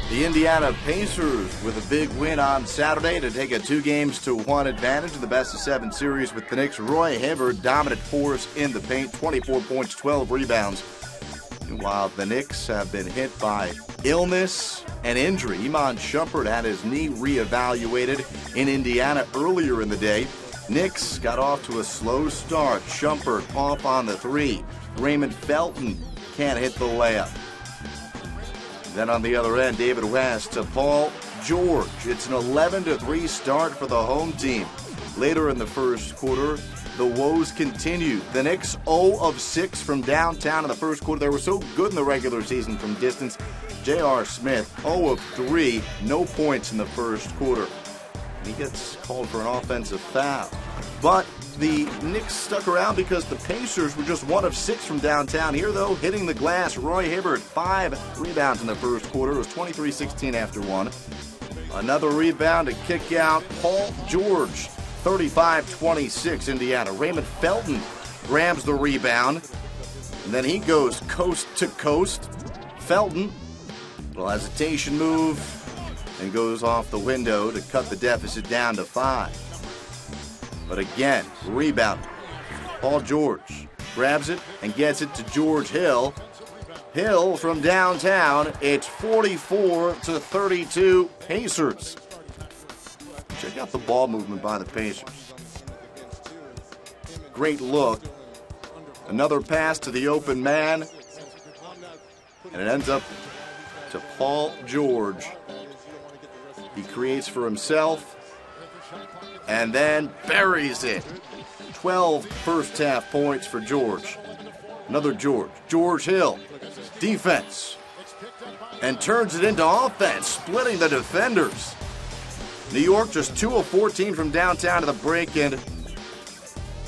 The Indiana Pacers with a big win on Saturday to take a 2-1 advantage in the best-of-7 series with the Knicks. Roy Hibbert, dominant force in the paint, 24 points, 12 rebounds. Meanwhile, the Knicks have been hit by illness and injury. Iman Shumpert had his knee reevaluated in Indiana earlier in the day. Knicks got off to a slow start. Shumpert off on the 3. Raymond Felton can't hit the layup. Then on the other end, David West to Paul George. It's an 11-3 start for the home team. Later in the first quarter, the woes continued. The Knicks 0 of 6 from downtown in the first quarter. They were so good in the regular season from distance. J.R. Smith 0 of 3, no points in the first quarter. He gets called for an offensive foul. But the Knicks stuck around because the Pacers were just 1 of 6 from downtown. Here, though, hitting the glass, Roy Hibbert, 5 rebounds in the first quarter. It was 23-16 after 1. Another rebound to kick out Paul George, 35-26 Indiana. Raymond Felton grabs the rebound, and then he goes coast to coast. Felton, little hesitation move, and goes off the window to cut the deficit down to 5. But again, rebound. Paul George grabs it and gets it to George Hill. Hill from downtown. It's 44-32 Pacers. Check out the ball movement by the Pacers. Great look. Another pass to the open man. And it ends up to Paul George. He creates for himself and then buries it. 12 first-half points for George. Another George. George Hill. Defense. And turns it into offense, splitting the defenders. New York just 2 of 14 from downtown to the break, and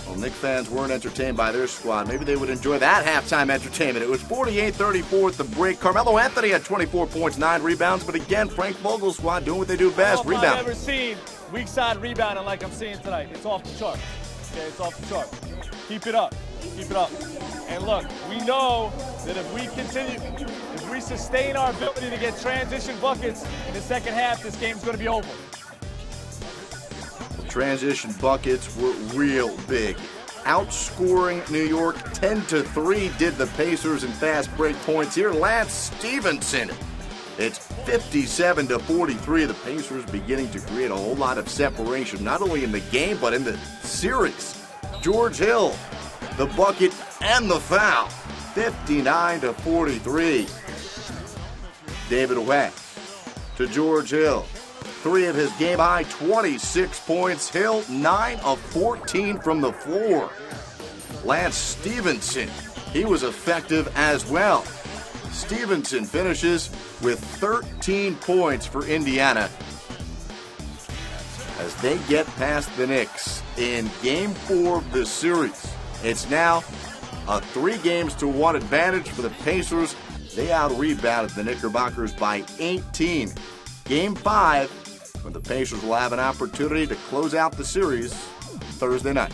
well, Knicks fans weren't entertained by their squad. Maybe they would enjoy that halftime entertainment. It was 48-34 at the break. Carmelo Anthony had 24 points, 9 rebounds, but again, Frank Vogel's squad doing what they do best, rebound. I've never seen weak side rebounding like I'm seeing tonight. It's off the chart. Okay, it's off the chart. Keep it up. Keep it up. And look, we know that if we continue, if we sustain our ability to get transition buckets in the second half, this game's going to be over. Transition buckets were real big. Outscoring New York 10-3 did the Pacers in fast break points here. Lance Stevenson. It's 57-43. The Pacers beginning to create a whole lot of separation, not only in the game, but in the series. George Hill, the bucket and the foul. 59-43. David West to George Hill. 3 of his game-high 26 points. Hill, 9 of 14 from the floor. Lance Stevenson, he was effective as well. Stevenson finishes with 13 points for Indiana as they get past the Knicks in Game 4 of this series. It's now a 3-1 advantage for the Pacers. They out-rebounded the Knickerbockers by 18. Game 5, where the Pacers will have an opportunity to close out the series Thursday night.